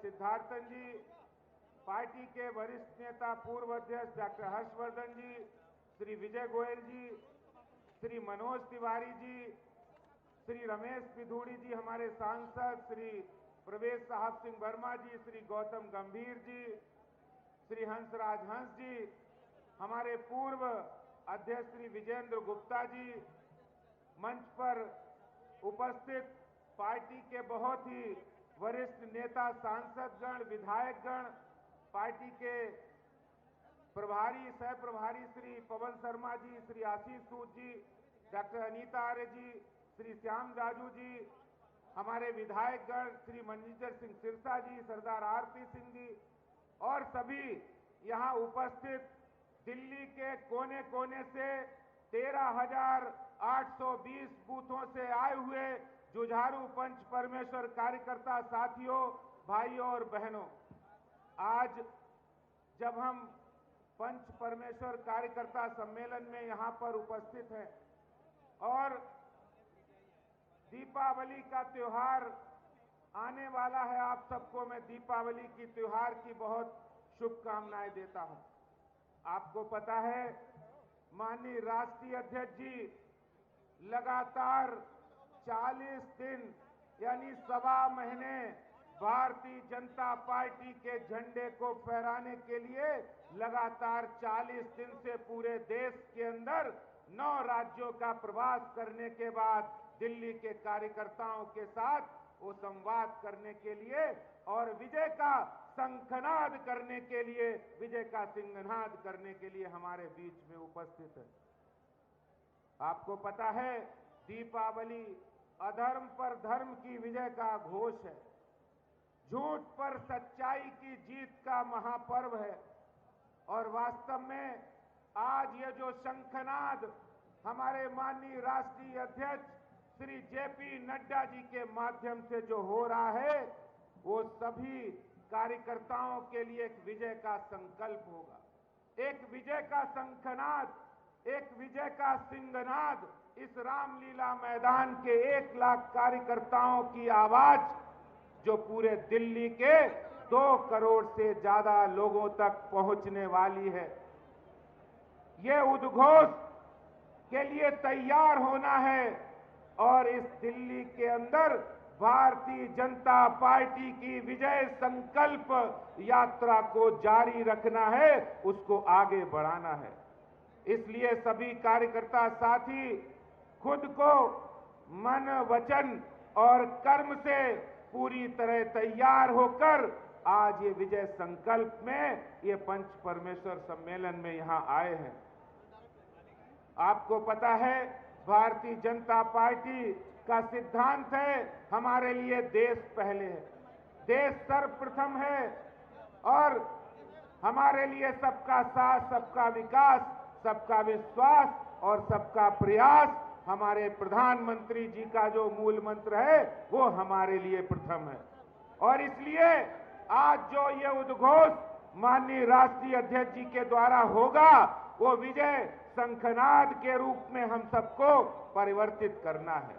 सिद्धार्थन जी, party के वरिष्ठ नेता पूर्व अध्यक्ष डॉक्टर हर्षवर्धन जी, श्री विजय गोयल जी, श्री मनोज तिवारी जी, श्री रमेश पिधूड़ी जी, हमारे सांसद श्री प्रवेश साहब सिंह वर्मा जी, श्री गौतम गंभीर जी, श्री हंसराज हंस जी, हमारे पूर्व अध्यक्ष श्री विजेंद्र गुप्ता जी, मंच पर उपस्थित पार्टी के बहुत ही वरिष्ठ नेता, सांसदगण, विधायकगण, पार्टी के प्रभारी, सह प्रभारी श्री पवन शर्मा जी, श्री आशीष सूद जी, डॉक्टर अनीता आर्य जी, श्री श्याम राजू जी, हमारे विधायकगण श्री मनजींदर सिंह सिरसा जी, सरदार आरपी सिंह जी और सभी यहां उपस्थित दिल्ली के कोने कोने से 13,820 बूथों से आए हुए जुझारू पंच परमेश्वर कार्यकर्ता साथियों, भाइयों और बहनों, आज जब हम पंच परमेश्वर कार्यकर्ता सम्मेलन में यहां पर उपस्थित हैं और दीपावली का त्योहार आने वाला है, आप सबको मैं दीपावली की त्योहार की बहुत शुभकामनाएं देता हूं। आपको पता है माननीय राष्ट्रीय अध्यक्ष जी लगातार 40 दिन यानी सवा महीने भारतीय जनता पार्टी के झंडे को फहराने के लिए लगातार 40 दिन से पूरे देश के अंदर 9 राज्यों का प्रवास करने के बाद दिल्ली के कार्यकर्ताओं के साथ वो संवाद करने के लिए और विजय का शंखनाद करने के लिए, विजय का सिंहनाद करने के लिए हमारे बीच में उपस्थित है। आपको पता है दीपावली अधर्म पर धर्म की विजय का घोष है, झूठ पर सच्चाई की जीत का महापर्व है और वास्तव में आज ये जो शंखनाद हमारे माननीय राष्ट्रीय अध्यक्ष श्री जेपी नड्डा जी के माध्यम से जो हो रहा है वो सभी कार्यकर्ताओं के लिए एक विजय का संकल्प होगा, एक विजय का शंखनाद, एक विजय का सिंहनाद। इस रामलीला मैदान के 1 लाख कार्यकर्ताओं की आवाज जो पूरे दिल्ली के 2 करोड़ से ज्यादा लोगों तक पहुंचने वाली है। ये उद्घोष के लिए तैयार होना है और इस दिल्ली के अंदर भारतीय जनता पार्टी की विजय संकल्प यात्रा को जारी रखना है, उसको आगे बढ़ाना है। इसलिए सभी कार्यकर्ता साथी खुद को मन, वचन और कर्म से पूरी तरह तैयार होकर आज ये विजय संकल्प में ये पंच परमेश्वर सम्मेलन में यहां आए हैं। आपको पता है भारतीय जनता पार्टी का सिद्धांत है हमारे लिए देश पहले है, देश सर्वप्रथम है और हमारे लिए सबका साथ, सबका विकास, सबका विश्वास और सबका प्रयास हमारे प्रधानमंत्री जी का जो मूल मंत्र है वो हमारे लिए प्रथम है। और इसलिए आज जो ये उद्घोष माननीय राष्ट्रीय अध्यक्ष जी के द्वारा होगा वो विजय शंखनाद के रूप में हम सबको परिवर्तित करना है,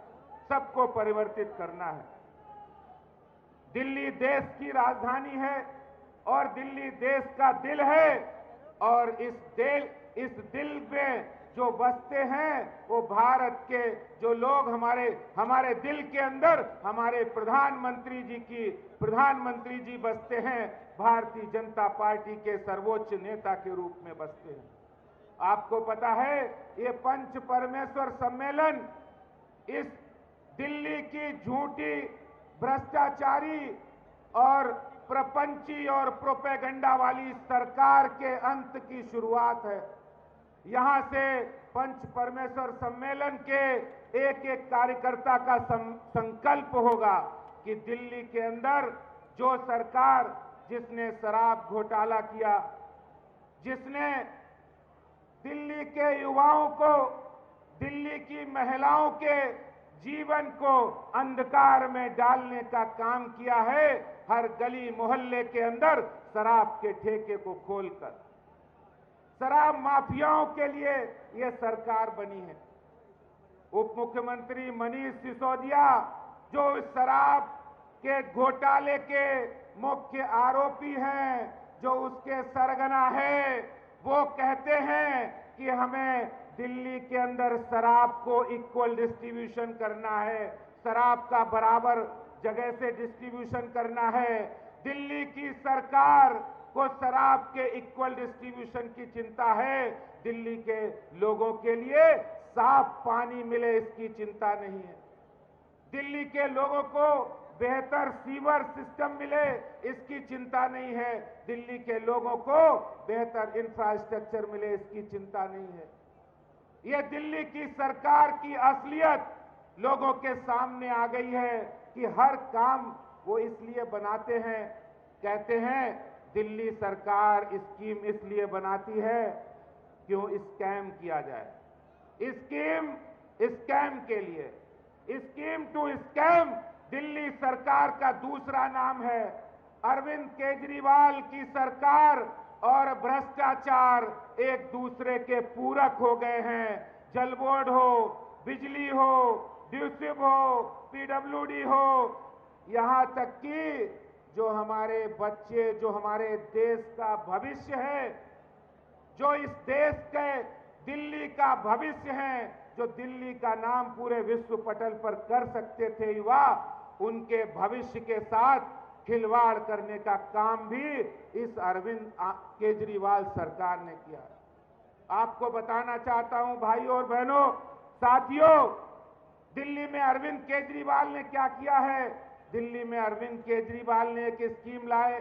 सबको परिवर्तित करना है। दिल्ली देश की राजधानी है और दिल्ली देश का दिल है और इस दिल में जो बसते हैं वो भारत के जो लोग हमारे दिल के अंदर हमारे प्रधानमंत्री जी बसते हैं, भारतीय जनता पार्टी के सर्वोच्च नेता के रूप में बसते हैं। आपको पता है ये पंच परमेश्वर सम्मेलन इस दिल्ली की झूठी, भ्रष्टाचारी और प्रपंची और प्रोपेगेंडा वाली सरकार के अंत की शुरुआत है। यहां से पंच परमेश्वर सम्मेलन के एक एक कार्यकर्ता का संकल्प होगा कि दिल्ली के अंदर जो सरकार जिसने शराब घोटाला किया, जिसने दिल्ली के युवाओं को, दिल्ली की महिलाओं के जीवन को अंधकार में डालने का काम किया है, हर गली मोहल्ले के अंदर शराब के ठेके को खोलकर शराब माफियाओं के लिए यह सरकार बनी है। उप मुख्यमंत्री मनीष सिसोदिया जो इस शराब के घोटाले के मुख्य आरोपी हैं, जो उसके सरगना है, वो कहते हैं कि हमें दिल्ली के अंदर शराब को इक्वल डिस्ट्रीब्यूशन करना है, शराब का बराबर जगह से डिस्ट्रीब्यूशन करना है। दिल्ली की सरकार को शराब के इक्वल डिस्ट्रीब्यूशन की चिंता है, दिल्ली के लोगों के लिए साफ पानी मिले इसकी चिंता नहीं है। दिल्ली के लोगों को बेहतर सीवर सिस्टम मिले इसकी चिंता नहीं है, दिल्ली के लोगों को बेहतर इंफ्रास्ट्रक्चर मिले इसकी चिंता नहीं है। यह दिल्ली की सरकार की असलियत लोगों के सामने आ गई है कि हर काम वो इसलिए बनाते हैं, कहते हैं दिल्ली सरकार स्कीम इसलिए बनाती है क्यों स्कैम किया जाए। स्कैम के लिए, स्कीम टू स्कैम दिल्ली सरकार का दूसरा नाम है। अरविंद केजरीवाल की सरकार और भ्रष्टाचार एक दूसरे के पूरक हो गए हैं। जल बोर्ड हो, बिजली हो, ड्यूसिब हो, पीडब्ल्यूडी हो, यहां तक कि जो हमारे बच्चे, जो हमारे देश का भविष्य है, जो इस देश के दिल्ली का भविष्य है, जो दिल्ली का नाम पूरे विश्व पटल पर कर सकते थे युवा, उनके भविष्य के साथ खिलवाड़ करने का काम भी इस अरविंद केजरीवाल सरकार ने किया। आपको बताना चाहता हूं भाइयों और बहनों, साथियों, दिल्ली में अरविंद केजरीवाल ने क्या किया है। दिल्ली में अरविंद केजरीवाल ने एक स्कीम लाए,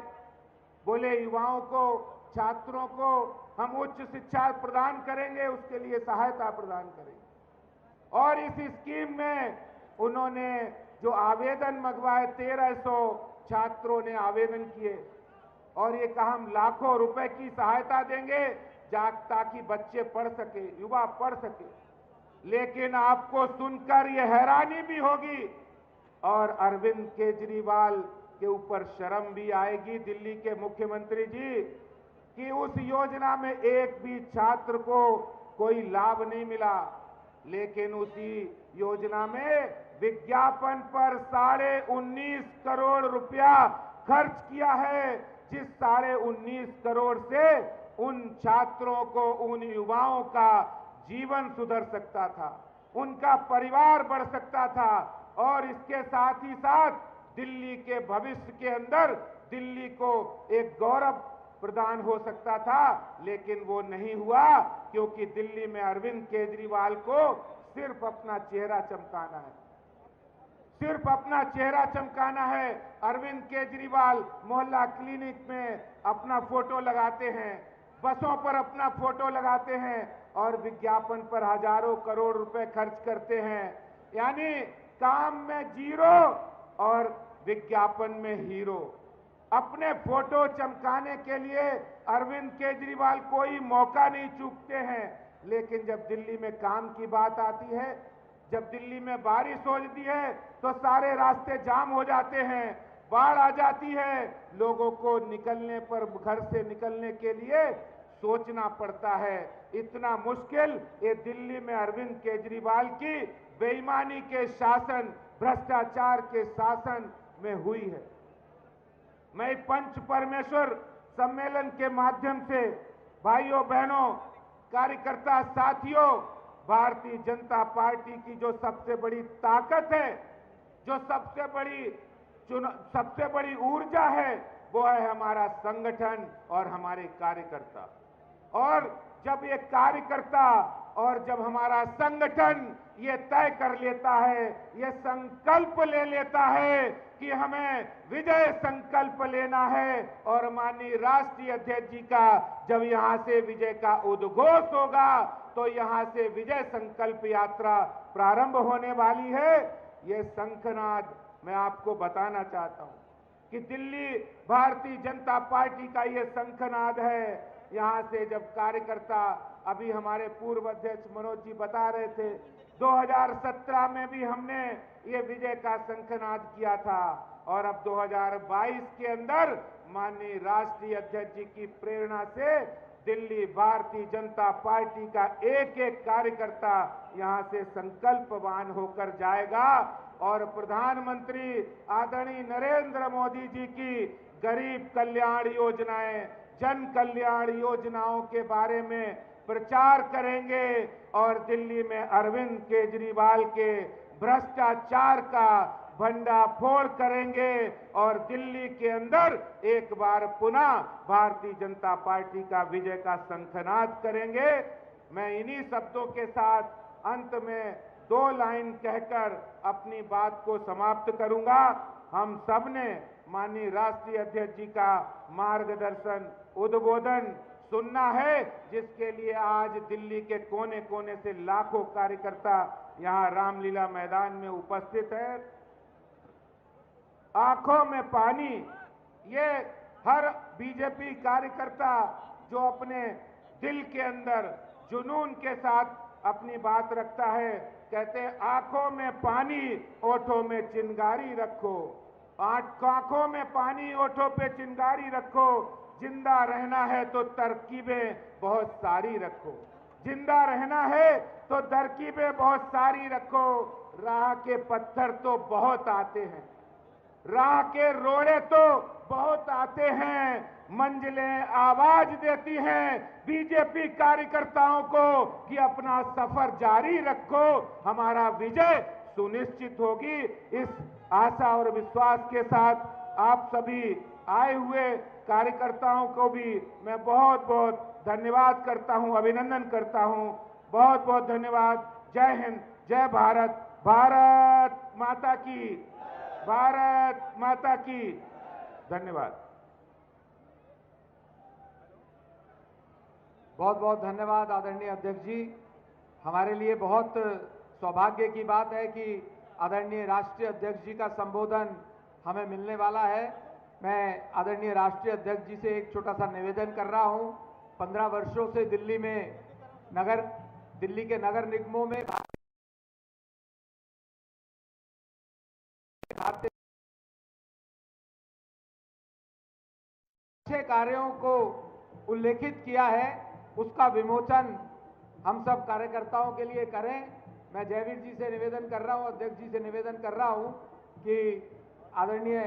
बोले युवाओं को, छात्रों को हम उच्च शिक्षा प्रदान करेंगे, उसके लिए सहायता प्रदान करेंगे। और इस स्कीम में उन्होंने जो आवेदन मंगवाए, 1300 छात्रों ने आवेदन किए और ये कहा हम लाखों रुपए की सहायता देंगे ताकि बच्चे पढ़ सके, युवा पढ़ सके। लेकिन आपको सुनकर यह हैरानी भी होगी और अरविंद केजरीवाल के ऊपर शर्म भी आएगी, दिल्ली के मुख्यमंत्री जी, कि उस योजना में एक भी छात्र को कोई लाभ नहीं मिला। लेकिन उसी योजना में विज्ञापन पर 19.5 करोड़ रुपया खर्च किया है, जिस 19.5 करोड़ से उन छात्रों को, उन युवाओं का जीवन सुधर सकता था, उनका परिवार बढ़ सकता था और इसके साथ ही साथ दिल्ली के भविष्य के अंदर दिल्ली को एक गौरव प्रदान हो सकता था। लेकिन वो नहीं हुआ, क्योंकि दिल्ली में अरविंद केजरीवाल को सिर्फ अपना चेहरा चमकाना है, सिर्फ अपना चेहरा चमकाना है। अरविंद केजरीवाल मोहल्ला क्लिनिक में अपना फोटो लगाते हैं, बसों पर अपना फोटो लगाते हैं और विज्ञापन पर हजारों करोड़ रुपए खर्च करते हैं। यानी काम में जीरो और विज्ञापन में हीरो। अपने फोटो चमकाने के लिए अरविंद केजरीवाल कोई मौका नहीं चूकते हैं। लेकिन जब दिल्ली में काम की बात आती है, जब दिल्ली में बारिश हो जाती है तो सारे रास्ते जाम हो जाते हैं, बाढ़ आ जाती है, लोगों को निकलने पर, घर से निकलने के लिए सोचना पड़ता है। इतना मुश्किल ये दिल्ली में अरविंद केजरीवाल की बेईमानी के शासन, भ्रष्टाचार के शासन में हुई है। मैं पंच परमेश्वर सम्मेलन के माध्यम से भाइयों बहनों, कार्यकर्ता साथियों, भारतीय जनता पार्टी की जो सबसे बड़ी ताकत है, जो सबसे बड़ी ऊर्जा है, वो है हमारा संगठन और हमारे कार्यकर्ता। और जब ये कार्यकर्ता और जब हमारा संगठन ये तय कर लेता है, ये संकल्प ले लेता है कि हमें विजय संकल्प लेना है, और माननीय राष्ट्रीय अध्यक्ष जी का जब यहां से विजय का उद्घोष होगा तो यहां से विजय संकल्प यात्रा प्रारंभ होने वाली है। ये शंखनाद मैं आपको बताना चाहता हूं कि दिल्ली भारतीय जनता पार्टी का ये शंखनाद है। यहां से जब कार्यकर्ता, अभी हमारे पूर्व अध्यक्ष मनोज जी बता रहे थे, 2017 में भी हमने ये विजय का शंखनाद किया था और अब 2022 के अंदर माननीय राष्ट्रीय अध्यक्ष जी की प्रेरणा से दिल्ली भारतीय जनता पार्टी का एक एक कार्यकर्ता यहां से संकल्पवान होकर जाएगा और प्रधानमंत्री आदरणीय नरेंद्र मोदी जी की गरीब कल्याण योजनाएं, जन कल्याण योजनाओं के बारे में प्रचार करेंगे और दिल्ली में अरविंद केजरीवाल के भ्रष्टाचार का भंडाफोड़ करेंगे और दिल्ली के अंदर एक बार पुनः भारतीय जनता पार्टी का विजय का शंखनाद करेंगे। मैं इन्हीं शब्दों के साथ अंत में 2 लाइन कहकर अपनी बात को समाप्त करूंगा। हम सब ने माननीय राष्ट्रीय अध्यक्ष जी का मार्गदर्शन, उद्बोधन सुनना है, जिसके लिए आज दिल्ली के कोने कोने से लाखों कार्यकर्ता यहां रामलीला मैदान में उपस्थित है। आंखों में पानी, ये हर बीजेपी कार्यकर्ता जो अपने दिल के अंदर जुनून के साथ अपनी बात रखता है, कहते हैं आंखों में पानी, ओठों में चिंगारी रखो। आंखों में पानी, ओठों पे चिंगारी रखो। जिंदा रहना है तो तरकीबें बहुत सारी रखो। जिंदा रहना है तो तरकीबें बहुत सारी रखो। राह के पत्थर तो बहुत आते हैं, राह के रोड़े तो बहुत आते हैं, मंजिलें आवाज देती हैं बीजेपी कार्यकर्ताओं को कि अपना सफर जारी रखो, हमारा विजय सुनिश्चित होगी। इस आशा और विश्वास के साथ आप सभी आए हुए कार्यकर्ताओं को भी मैं बहुत बहुत धन्यवाद करता हूं, अभिनंदन करता हूं। बहुत बहुत धन्यवाद। जय हिंद, जय भारत, भारत माता की, भारत माता की। धन्यवाद। बहुत बहुत धन्यवाद आदरणीय अध्यक्ष जी। हमारे लिए बहुत सौभाग्य की बात है कि आदरणीय राष्ट्रीय अध्यक्ष जी का संबोधन हमें मिलने वाला है। मैं आदरणीय राष्ट्रीय अध्यक्ष जी से एक छोटा सा निवेदन कर रहा हूं। 15 वर्षों से दिल्ली के नगर निगमों में अच्छे कार्यों को उल्लेखित किया है, उसका विमोचन हम सब कार्यकर्ताओं के लिए करें। मैं जयवीर जी से निवेदन कर रहा हूं, अध्यक्ष जी से निवेदन कर रहा हूं कि आदरणीय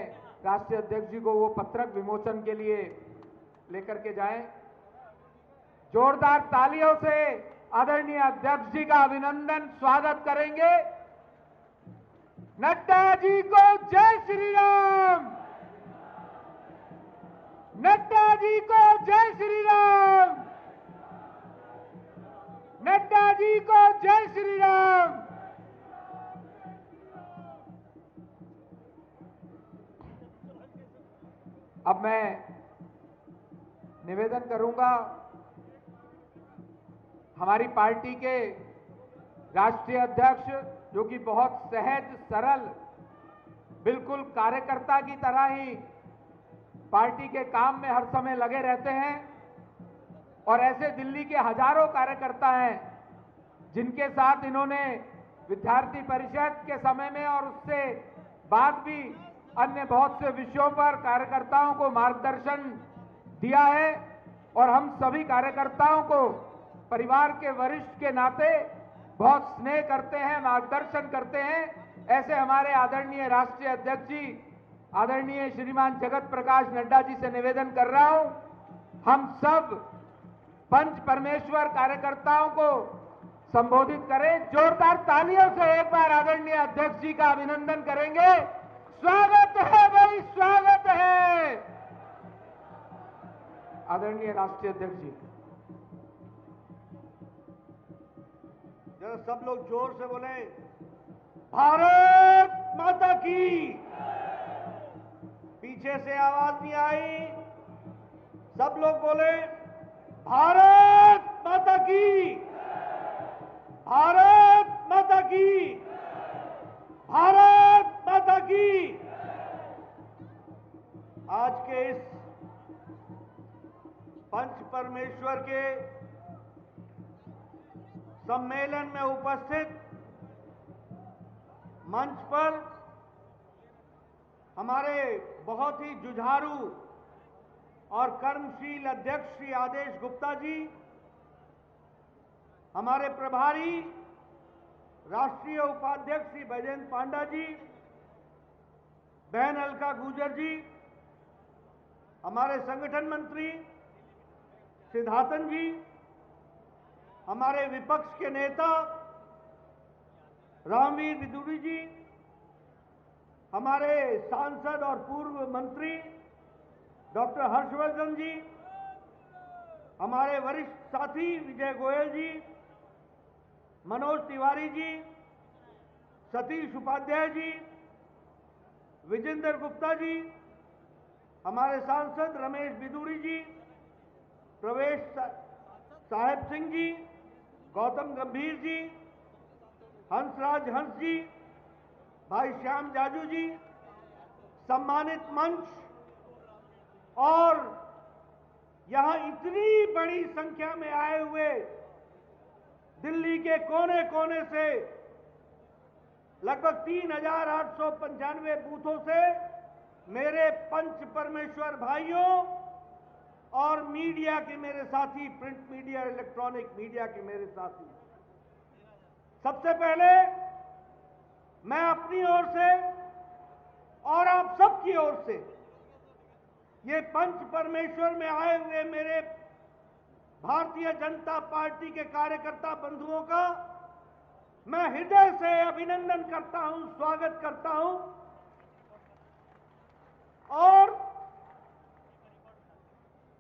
राष्ट्रीय अध्यक्ष जी को वो पत्रक विमोचन के लिए लेकर के जाएं। जोरदार तालियों से आदरणीय अध्यक्ष जी का अभिनंदन स्वागत करेंगे। नड्डा जी को जय श्री राम, नड्डा जी को जय श्री राम, नड्डा जी को जय श्री राम। अब मैं निवेदन करूंगा हमारी पार्टी के राष्ट्रीय अध्यक्ष, जो कि बहुत सहज सरल, बिल्कुल कार्यकर्ता की तरह ही पार्टी के काम में हर समय लगे रहते हैं, और ऐसे दिल्ली के हजारों कार्यकर्ता हैं जिनके साथ इन्होंने विद्यार्थी परिषद के समय में और उससे बाद भी अन्य बहुत से विषयों पर कार्यकर्ताओं को मार्गदर्शन दिया है। और हम सभी कार्यकर्ताओं को परिवार के वरिष्ठ के नाते बहुत स्नेह करते हैं, मार्गदर्शन करते हैं। ऐसे हमारे आदरणीय राष्ट्रीय अध्यक्ष जी, आदरणीय श्रीमान जगत प्रकाश नड्डा जी से निवेदन कर रहा हूं, हम सब पंच परमेश्वर कार्यकर्ताओं को संबोधित करें। जोरदार तालियों से एक बार आदरणीय अध्यक्ष जी का अभिनंदन करेंगे। स्वागत है भाई, स्वागत है आदरणीय राष्ट्रीय अध्यक्ष जी। जरा सब लोग जोर से बोले, भारत माता की। पीछे से आवाज नहीं आई, सब लोग बोले भारत माता की, भारत माता की, भारत माता की। आज के इस पंच परमेश्वर के सम्मेलन में उपस्थित मंच पर हमारे बहुत ही जुझारू और कर्मशील अध्यक्ष श्री आदेश गुप्ता जी, हमारे प्रभारी राष्ट्रीय उपाध्यक्ष श्री बैजयंत पांडा जी, बहन अलका गुर्जर जी, हमारे संगठन मंत्री सिद्धार्थन जी, हमारे विपक्ष के नेता रामवीर विदुरी जी, हमारे सांसद और पूर्व मंत्री डॉक्टर हर्षवर्धन जी, हमारे वरिष्ठ साथी विजय गोयल जी, मनोज तिवारी जी, सतीश उपाध्याय जी, विजेंद्र गुप्ता जी, हमारे सांसद रमेश बिदूरी जी, प्रवेश साहेब सिंह जी, गौतम गंभीर जी, हंसराज हंस जी, भाई श्याम जाजू जी, सम्मानित मंच और यहां इतनी बड़ी संख्या में आए हुए दिल्ली के कोने कोने से लगभग 3,895 बूथों से मेरे पंच परमेश्वर भाइयों और मीडिया के मेरे साथी, प्रिंट मीडिया, इलेक्ट्रॉनिक मीडिया के मेरे साथी, सबसे पहले मैं अपनी ओर से और आप सबकी ओर से ये पंच परमेश्वर में आए हुए मेरे भारतीय जनता पार्टी के कार्यकर्ता बंधुओं का मैं हृदय से अभिनंदन करता हूं, स्वागत करता हूं और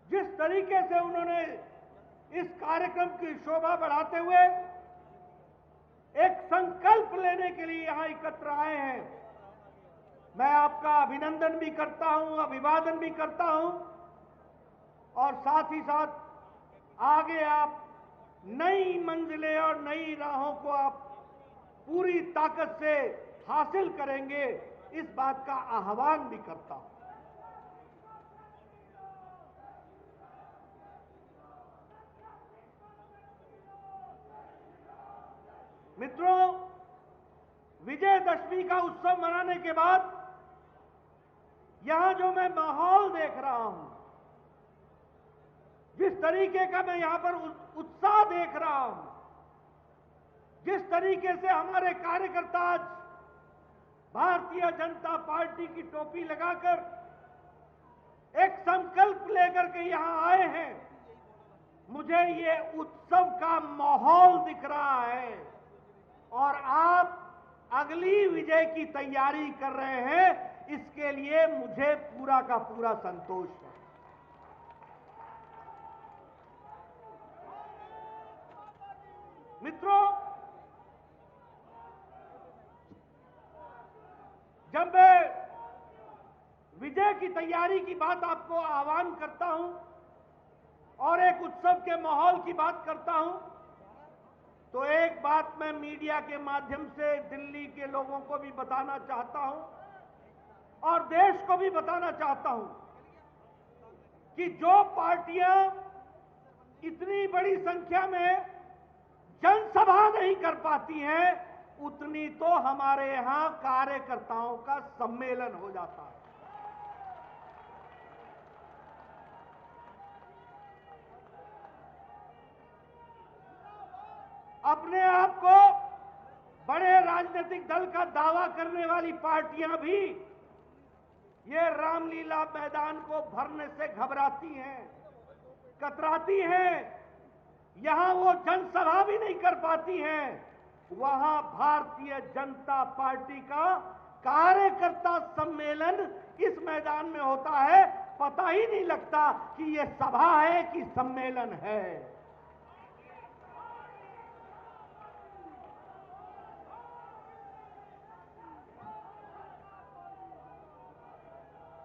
जिस तरीके से उन्होंने इस कार्यक्रम की शोभा बढ़ाते हुए एक संकल्प लेने के लिए यहां एकत्र आए हैं, मैं आपका अभिनंदन भी करता हूं, अभिवादन भी करता हूं और साथ ही साथ आगे आप नई मंजिलें और नई राहों को आप पूरी ताकत से हासिल करेंगे, इस बात का आह्वान भी करता हूं। मित्रों, विजयदशमी का उत्सव मनाने के बाद यहां जो मैं माहौल देख रहा हूं, जिस तरीके का मैं यहां पर उत्साह देख रहा हूं, जिस तरीके से हमारे कार्यकर्ता आज भारतीय जनता पार्टी की टोपी लगाकर एक संकल्प लेकर के यहां आए हैं, मुझे ये उत्सव का माहौल दिख रहा है और आप अगली विजय की तैयारी कर रहे हैं, इसके लिए मुझे पूरा का पूरा संतोष है। मित्रों, जब मैं विजय की तैयारी की बात आपको आह्वान करता हूं और एक उत्सव के माहौल की बात करता हूं, तो एक बात मैं मीडिया के माध्यम से दिल्ली के लोगों को भी बताना चाहता हूं और देश को भी बताना चाहता हूं कि जो पार्टियां इतनी बड़ी संख्या में जनसभा नहीं कर पाती हैं, उतनी तो हमारे यहां कार्यकर्ताओं का सम्मेलन हो जाता है। अपने आप को बड़े राजनीतिक दल का दावा करने वाली पार्टियां भी ये रामलीला मैदान को भरने से घबराती हैं, कतराती हैं, यहां वो जनसभा भी नहीं कर पाती हैं। वहां भारतीय जनता पार्टी का कार्यकर्ता सम्मेलन इस मैदान में होता है, पता ही नहीं लगता कि ये सभा है कि सम्मेलन है।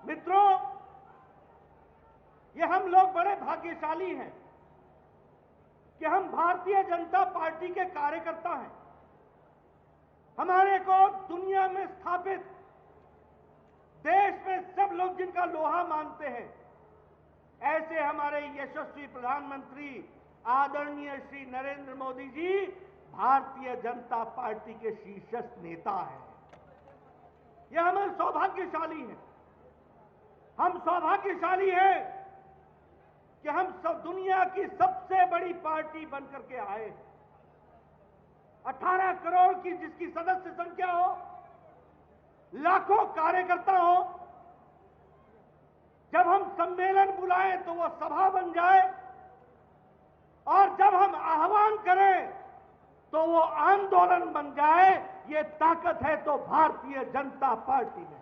मित्रों, ये हम लोग बड़े भाग्यशाली हैं कि हम भारतीय जनता पार्टी के कार्यकर्ता हैं। हमारे को दुनिया में स्थापित, देश में सब लोग जिनका लोहा मानते हैं, ऐसे हमारे यशस्वी प्रधानमंत्री आदरणीय श्री नरेंद्र मोदी जी भारतीय जनता पार्टी के शीर्षस्थ नेता हैं। यह हम सौभाग्यशाली हैं। हम सौभाग्यशाली हैं कि हम सब दुनिया की सबसे बड़ी पार्टी बनकर के आए। 18 करोड़ की जिसकी सदस्य संख्या हो, लाखों कार्यकर्ता हो, जब हम सम्मेलन बुलाएं तो वो सभा बन जाए, और जब हम आह्वान करें तो वो आंदोलन बन जाए। ये ताकत है तो भारतीय जनता पार्टी में।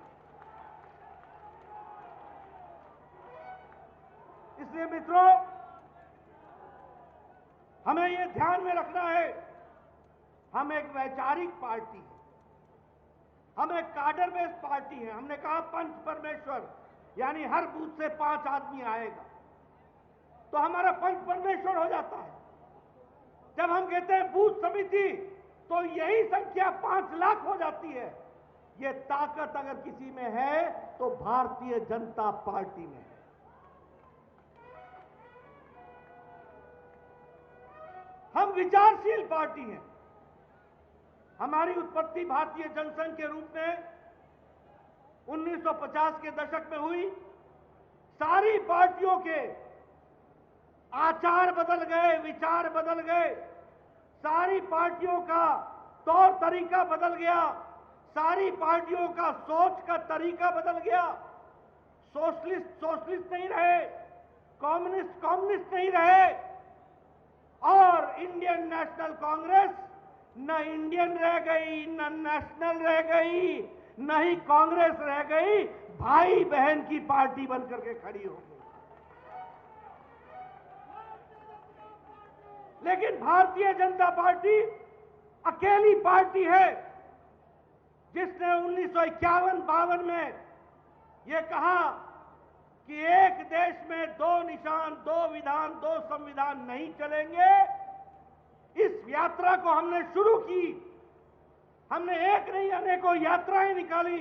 इसलिए मित्रों, हमें ये ध्यान में रखना है, हम एक वैचारिक पार्टी है, हम एक काडर बेस्ड पार्टी है। हमने कहा पंच परमेश्वर, यानी हर बूथ से 5 आदमी आएगा तो हमारा पंच परमेश्वर हो जाता है। जब हम कहते हैं बूथ समिति तो यही संख्या 5 लाख हो जाती है। ये ताकत अगर किसी में है तो भारतीय जनता पार्टी में है। हम विचारशील पार्टी हैं। हमारी उत्पत्ति भारतीय जनसंघ के रूप में 1950 के दशक में हुई। सारी पार्टियों के आचार बदल गए, विचार बदल गए, सारी पार्टियों का तौर तरीका बदल गया, सारी पार्टियों का सोच का तरीका बदल गया। सोशलिस्ट नहीं रहे, कम्युनिस्ट नहीं रहे, और इंडियन नेशनल कांग्रेस न इंडियन रह गई, न नेशनल रह गई, न ही कांग्रेस रह गई, भाई बहन की पार्टी बनकर के खड़ी हो गई। लेकिन भारतीय जनता पार्टी अकेली पार्टी है जिसने 1951-52 में यह कहा कि एक देश में 2 निशान, 2 विधान, 2 संविधान नहीं चलेंगे। इस यात्रा को हमने शुरू की। हमने एक नहीं अनेकों यात्राएं निकाली।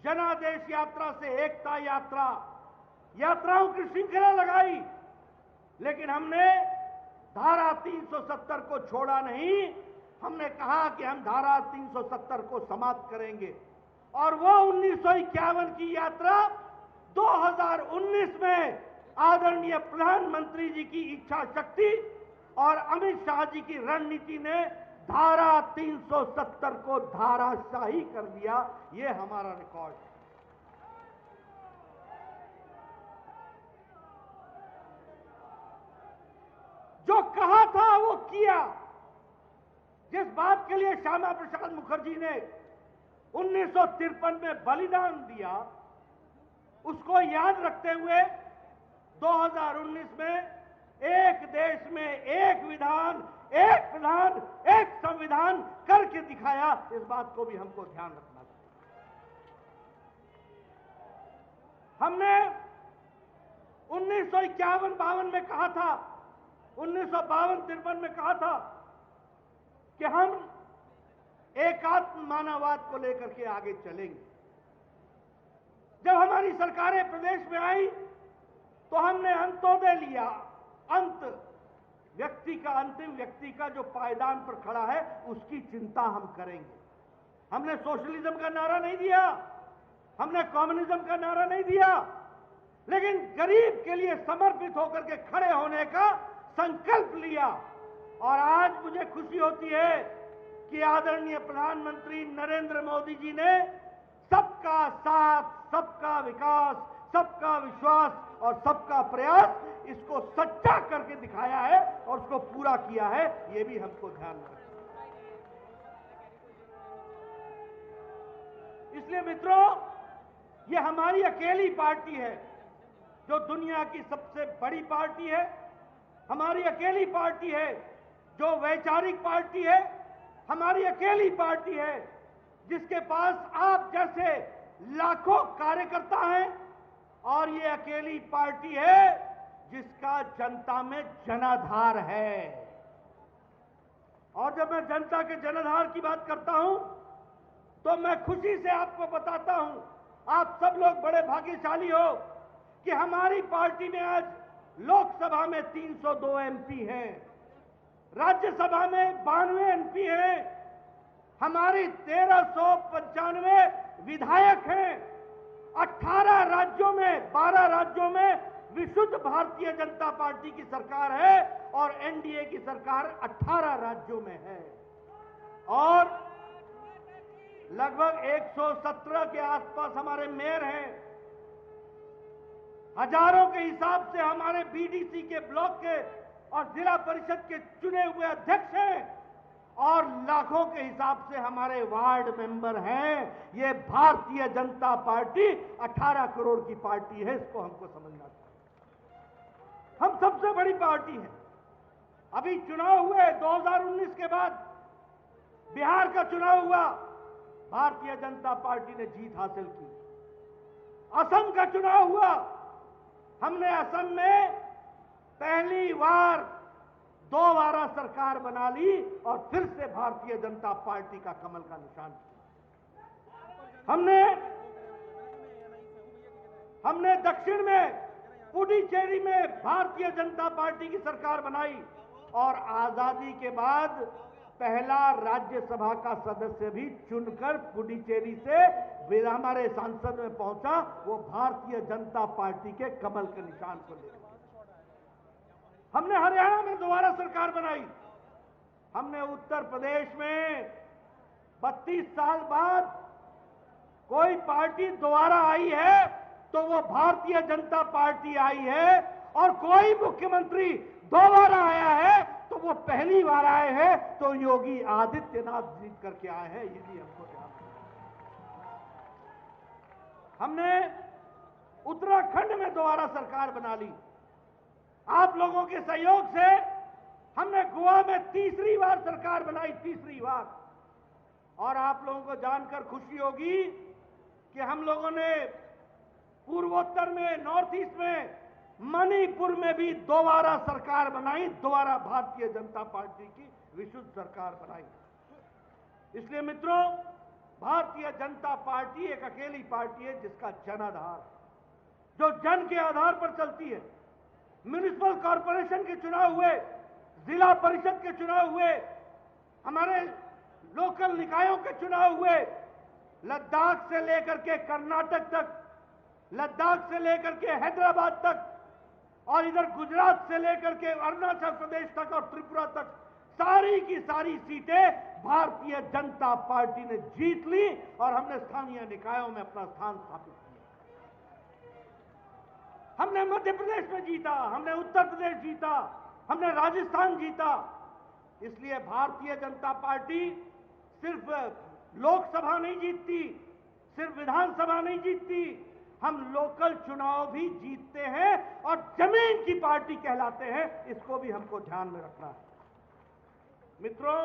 जनादेश यात्रा से एकता यात्रा, यात्राओं की श्रृंखला लगाई। लेकिन हमने धारा 370 को छोड़ा नहीं। हमने कहा कि हम धारा 370 को समाप्त करेंगे, और वो 1951 की यात्रा 2019 में आदरणीय प्रधानमंत्री जी की इच्छा शक्ति और अमित शाह जी की रणनीति ने धारा 370 को धाराशाही कर दिया। ये हमारा रिकॉर्ड है। जो कहा था वो किया। जिस बात के लिए श्यामा प्रसाद मुखर्जी ने 1953 में बलिदान दिया, उसको याद रखते हुए 2019 में एक देश में एक विधान, एक प्रधान, एक संविधान करके दिखाया। इस बात को भी हमको ध्यान रखना चाहिए। हमने 1951-52 में कहा था, 1952-53 में कहा था कि हम एकात्म मानववाद को लेकर के आगे चलेंगे। जब हमारी सरकारें प्रदेश में आई तो हमने अंत्योदय लिया। अंत व्यक्ति का, अंतिम व्यक्ति का जो पायदान पर खड़ा है उसकी चिंता हम करेंगे। हमने सोशलिज्म का नारा नहीं दिया, हमने कम्युनिज्म का नारा नहीं दिया, लेकिन गरीब के लिए समर्पित होकर के खड़े होने का संकल्प लिया। और आज मुझे खुशी होती है कि आदरणीय प्रधानमंत्री नरेंद्र मोदी जी ने सबका साथ, सबका विकास, सबका विश्वास और सबका प्रयास, इसको सच्चा करके दिखाया है और उसको पूरा किया है। ये भी हमको ध्यान में रखना है। इसलिए मित्रों, ये हमारी अकेली पार्टी है जो दुनिया की सबसे बड़ी पार्टी है। हमारी अकेली पार्टी है जो वैचारिक पार्टी है। हमारी अकेली पार्टी है जिसके पास आप जैसे लाखों कार्यकर्ता हैं, और ये अकेली पार्टी है जिसका जनता में जनाधार है। और जब मैं जनता के जनाधार की बात करता हूं तो मैं खुशी से आपको बताता हूं, आप सब लोग बड़े भाग्यशाली हो कि हमारी पार्टी में आज लोकसभा में 302 एमपी हैं, राज्यसभा में 92 एमपी हैं, हमारी 1395 विधायक हैं, 18 राज्यों में, 12 राज्यों में विशुद्ध भारतीय जनता पार्टी की सरकार है और एनडीए की सरकार 18 राज्यों में है, और लगभग 117 के आसपास हमारे मेयर हैं। हजारों के हिसाब से हमारे बीडीसी के ब्लॉक के और जिला परिषद के चुने हुए अध्यक्ष हैं और लाखों के हिसाब से हमारे वार्ड मेंबर हैं। ये भारतीय जनता पार्टी 18 करोड़ की पार्टी है, इसको हमको समझना चाहिए। हम सबसे बड़ी पार्टी है। अभी चुनाव हुए 2019 के बाद बिहार का चुनाव हुआ, भारतीय जनता पार्टी ने जीत हासिल की। असम का चुनाव हुआ, हमने असम में पहली बार दोबारा सरकार बना ली और फिर से भारतीय जनता पार्टी का कमल का निशान किया। हमने दक्षिण में पुडुचेरी में भारतीय जनता पार्टी की सरकार बनाई और आजादी के बाद पहला राज्यसभा का सदस्य भी चुनकर पुडुचेरी से हमारे सांसद में पहुंचा, वो भारतीय जनता पार्टी के कमल के निशान को लेकर। हमने हरियाणा में दोबारा सरकार बनाई। हमने उत्तर प्रदेश में 32 साल बाद कोई पार्टी दोबारा आई है तो वो भारतीय जनता पार्टी आई है, और कोई मुख्यमंत्री दोबारा आया है तो वो पहली बार आए हैं तो योगी आदित्यनाथ जीत करके आए हैं। ये भी हमको ध्यान रखना। हमने उत्तराखंड में दोबारा सरकार बना ली। आप लोगों के सहयोग से हमने गोवा में तीसरी बार सरकार बनाई, तीसरी बार। और आप लोगों को जानकर खुशी होगी कि हम लोगों ने पूर्वोत्तर में, नॉर्थ ईस्ट में, मणिपुर में भी दोबारा सरकार बनाई, दोबारा भारतीय जनता पार्टी की विशुद्ध सरकार बनाई। इसलिए मित्रों, भारतीय जनता पार्टी एक अकेली पार्टी है जिसका जन आधार, जो जन के आधार पर चलती है। म्युनिसिपल कॉर्पोरेशन के चुनाव हुए, जिला परिषद के चुनाव हुए, हमारे लोकल निकायों के चुनाव हुए, लद्दाख से लेकर के कर्नाटक तक, लद्दाख से लेकर के हैदराबाद तक, और इधर गुजरात से लेकर के अरुणाचल प्रदेश तक और त्रिपुरा तक, सारी की सारी सीटें भारतीय जनता पार्टी ने जीत ली और हमने स्थानीय निकायों में अपना स्थान स्थापित किया। हमने मध्य प्रदेश में जीता, हमने उत्तर प्रदेश जीता, हमने राजस्थान जीता। इसलिए भारतीय जनता पार्टी सिर्फ लोकसभा नहीं जीतती, सिर्फ विधानसभा नहीं जीतती, हम लोकल चुनाव भी जीतते हैं और जमीन की पार्टी कहलाते हैं। इसको भी हमको ध्यान में रखना है। मित्रों,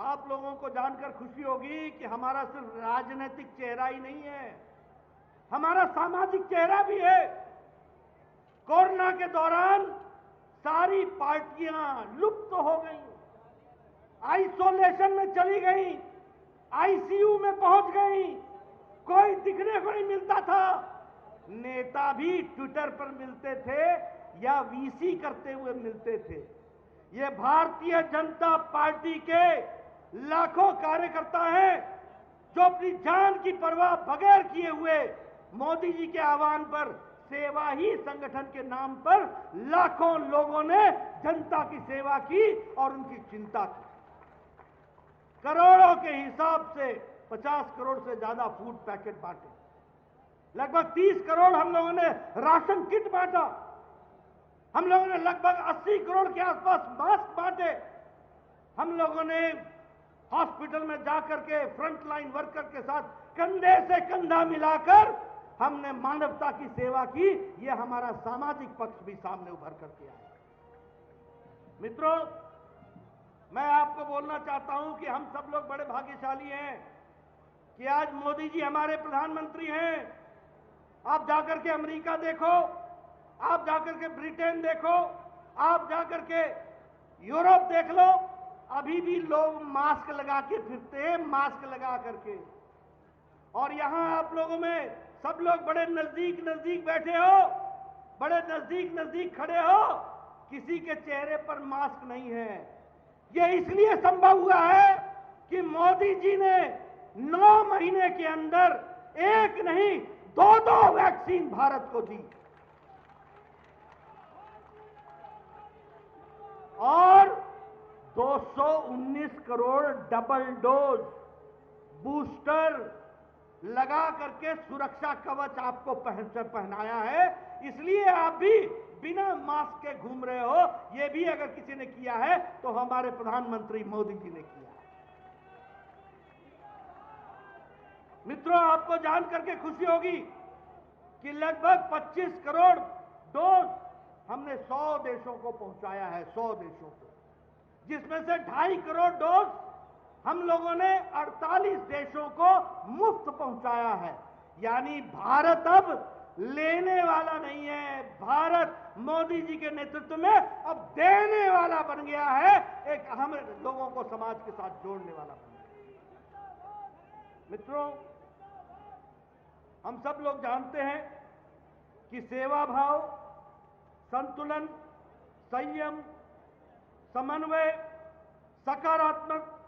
आप लोगों को जानकर खुशी होगी कि हमारा सिर्फ राजनीतिक चेहरा ही नहीं है, हमारा सामाजिक चेहरा भी है। कोरोना के दौरान सारी पार्टियां लुप्त हो गई, आइसोलेशन में चली गई, आईसीयू में पहुंच गई, कोई दिखने को नहीं मिलता था। नेता भी ट्विटर पर मिलते थे या वीसी करते हुए मिलते थे। ये भारतीय जनता पार्टी के लाखों कार्यकर्ता हैं जो अपनी जान की परवाह बगैर किए हुए मोदी जी के आह्वान पर सेवा ही संगठन के नाम पर लाखों लोगों ने जनता की सेवा की और उनकी चिंता की। करोड़ों के हिसाब से 50 करोड़ से ज्यादा फूड पैकेट बांटे, लगभग 30 करोड़ हम लोगों ने राशन किट बांटा, हम लोगों ने लगभग 80 करोड़ के आसपास मास्क बांटे, हम लोगों ने हॉस्पिटल में जाकर के फ्रंट लाइन वर्कर के साथ कंधे से कंधा मिलाकर हमने मानवता की सेवा की। यह हमारा सामाजिक पक्ष भी सामने उभर करके आया। मित्रों, मैं आपको बोलना चाहता हूं कि हम सब लोग बड़े भाग्यशाली हैं कि आज मोदी जी हमारे प्रधानमंत्री हैं। आप जाकर के अमेरिका देखो, आप जाकर के ब्रिटेन देखो, आप जाकर के यूरोप देख लो, अभी भी लोग मास्क लगा के फिरते हैं, मास्क लगा करके। और यहां आप लोगों में सब लोग बड़े नजदीक नजदीक बैठे हो, बड़े नजदीक नजदीक खड़े हो, किसी के चेहरे पर मास्क नहीं है। यह इसलिए संभव हुआ है कि मोदी जी ने 9 महीने के अंदर एक नहीं 2-2 वैक्सीन भारत को दी और 219 करोड़ डबल डोज बूस्टर लगा करके सुरक्षा कवच आपको पहनाया है, इसलिए आप भी बिना मास्क के घूम रहे हो। यह भी अगर किसी ने किया है तो हमारे प्रधानमंत्री मोदी जी ने किया। मित्रों, आपको जान करके खुशी होगी कि लगभग 25 करोड़ डोज हमने 100 देशों को पहुंचाया है, 100 देशों को, जिसमें से 2.5 करोड़ डोज हम लोगों ने 48 देशों को मुफ्त पहुंचाया है। यानी भारत अब लेने वाला नहीं है, भारत मोदी जी के नेतृत्व में अब देने वाला बन गया है, एक अहम लोगों को समाज के साथ जोड़ने वाला बन गया। मित्रों, हम सब लोग जानते हैं कि सेवा भाव, संतुलन, संयम, समन्वय, सकारात्मक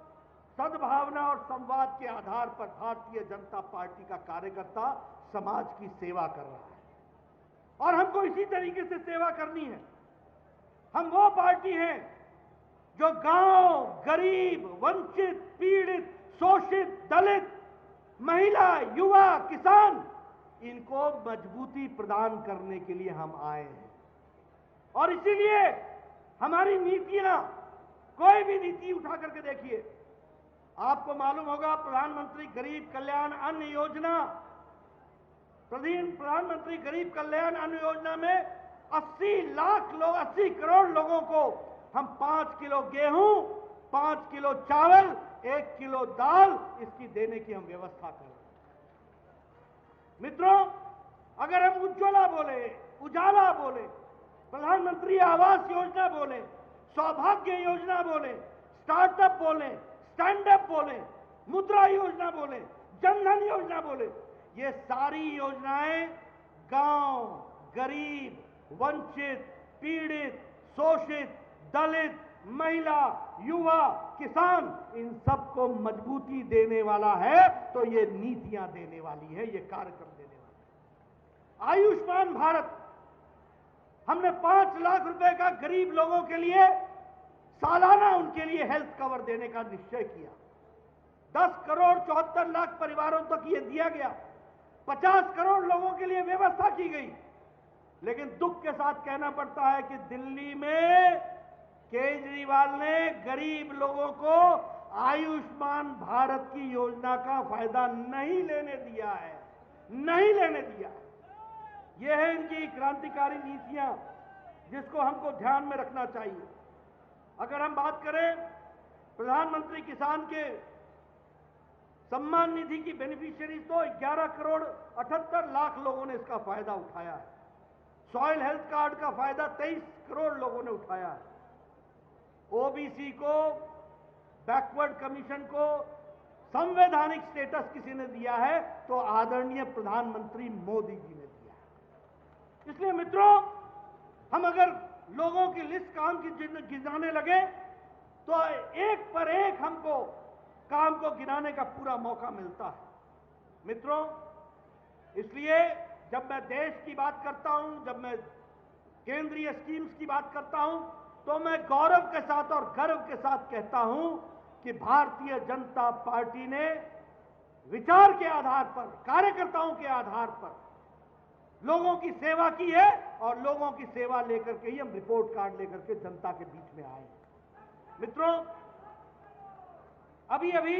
सद्भावना और संवाद के आधार पर भारतीय जनता पार्टी का कार्यकर्ता समाज की सेवा कर रहा है और हमको इसी तरीके से सेवा करनी है। हम वो पार्टी हैं जो गांव, गरीब, वंचित, पीड़ित, शोषित, दलित, महिला, युवा, किसान, इनको मजबूती प्रदान करने के लिए हम आए हैं। और इसीलिए हमारी नीतियां, कोई भी नीति उठा करके देखिए, आपको मालूम होगा प्रधानमंत्री गरीब कल्याण अन्न योजना, प्रधानमंत्री गरीब कल्याण अन्न योजना में 80 लाख लोग, 80 करोड़ लोगों को हम 5 किलो गेहूं, 5 किलो चावल, 1 किलो दाल इसकी देने की हम व्यवस्था करें। मित्रों, अगर हम उज्ज्वला बोले, उजाला बोले, प्रधानमंत्री आवास योजना बोले, सौभाग्य योजना बोले, स्टार्टअप बोले, स्टैंड अप बोले, मुद्रा योजना बोले, जनधन योजना बोले, ये सारी योजनाएं गांव, गरीब, वंचित, पीड़ित, शोषित, दलित, महिला, युवा, किसान, इन सबको मजबूती देने वाला है। तो ये नीतियां देने वाली है, ये कार्यक्रम देने वाला है। आयुष्मान भारत, हमने 5 लाख रुपए का गरीब लोगों के लिए सालाना उनके लिए हेल्थ कवर देने का निश्चय किया। 10 करोड़ 74 लाख परिवारों तक ये दिया गया। 50 करोड़ लोगों के लिए व्यवस्था की गई। लेकिन दुख के साथ कहना पड़ता है कि दिल्ली में केजरीवाल ने गरीब लोगों को आयुष्मान भारत की योजना का फायदा नहीं लेने दिया है, नहीं लेने दिया। यह है इनकी क्रांतिकारी नीतियां, जिसको हमको ध्यान में रखना चाहिए। अगर हम बात करें प्रधानमंत्री किसान के सम्मान निधि की बेनिफिशियरी, तो 11 करोड़ 78 लाख लोगों ने इसका फायदा उठाया है। सॉइल हेल्थ कार्ड का फायदा 23 करोड़ लोगों ने उठाया है। ओबीसी को, बैकवर्ड कमीशन को संवैधानिक स्टेटस किसी ने दिया है तो आदरणीय प्रधानमंत्री मोदी जी ने दिया है। इसलिए मित्रों, हम अगर लोगों की लिस्ट काम की गिनाने लगे तो एक पर एक हमको काम को गिनाने का पूरा मौका मिलता है। मित्रों, इसलिए जब मैं देश की बात करता हूं, जब मैं केंद्रीय स्कीम्स की बात करता हूं, तो मैं गौरव के साथ और गर्व के साथ कहता हूं कि भारतीय जनता पार्टी ने विचार के आधार पर, कार्यकर्ताओं के आधार पर लोगों की सेवा की है और लोगों की सेवा लेकर के ही हम रिपोर्ट कार्ड लेकर के जनता के बीच में आए। मित्रों, अभी अभी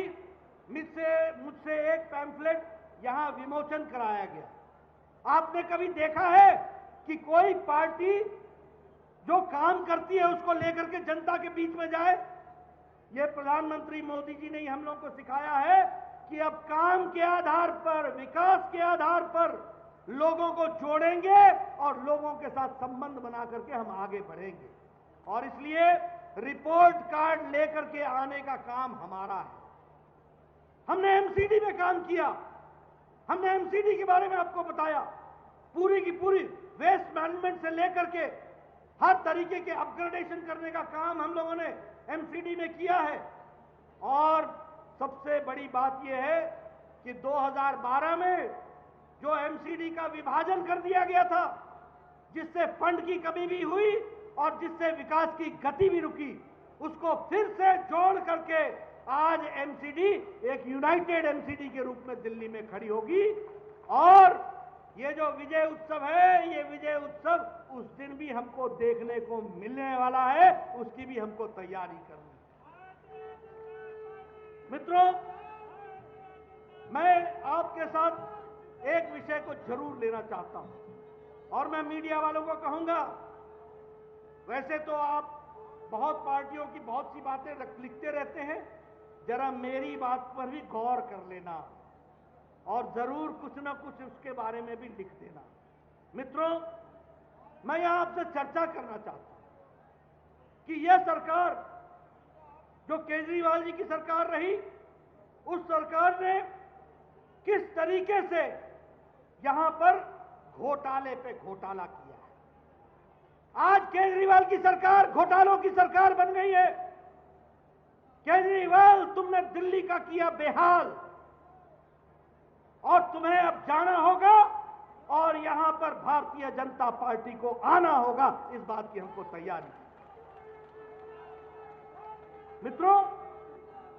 मुझसे एक पैम्फलेट यहां विमोचन कराया गया। आपने कभी देखा है कि कोई पार्टी जो काम करती है उसको लेकर के जनता के बीच में जाए? यह प्रधानमंत्री मोदी जी ने ही हम लोगों को सिखाया है कि अब काम के आधार पर, विकास के आधार पर लोगों को जोड़ेंगे और लोगों के साथ संबंध बना करके हम आगे बढ़ेंगे। और इसलिए रिपोर्ट कार्ड लेकर के आने का काम हमारा है। हमने एमसीडी में काम किया, हमने एमसीडी के बारे में आपको बताया। पूरी की पूरी वेस्ट मैनेजमेंट से लेकर के हर तरीके के अपग्रेडेशन करने का काम हम लोगों ने एमसीडी में किया है। और सबसे बड़ी बात यह है कि 2012 में जो एमसीडी का विभाजन कर दिया गया था, जिससे फंड की कमी भी हुई और जिससे विकास की गति भी रुकी, उसको फिर से जोड़ करके आज एमसीडी एक यूनाइटेड एमसीडी के रूप में दिल्ली में खड़ी होगी। और ये जो विजय उत्सव है, ये विजय उत्सव उस दिन भी हमको देखने को मिलने वाला है, उसकी भी हमको तैयारी करनी है। मित्रों, मैं आपके साथ एक विषय को जरूर लेना चाहता हूं और मैं मीडिया वालों को कहूंगा, वैसे तो आप बहुत पार्टियों की बहुत सी बातें लिखते रहते हैं, जरा मेरी बात पर भी गौर कर लेना और जरूर कुछ ना कुछ उसके बारे में भी लिख देना। मित्रों, मैं यहां आपसे चर्चा करना चाहता हूं कि यह सरकार जो केजरीवाल जी की सरकार रही, उस सरकार ने किस तरीके से यहां पर घोटाले पे घोटाला किया है। आज केजरीवाल की सरकार घोटालों की सरकार बन गई है। केजरीवाल, तुमने दिल्ली का किया बेहाल और तुम्हें अब जाना होगा और यहां पर भारतीय जनता पार्टी को आना होगा, इस बात की हमको तैयारी है। मित्रों,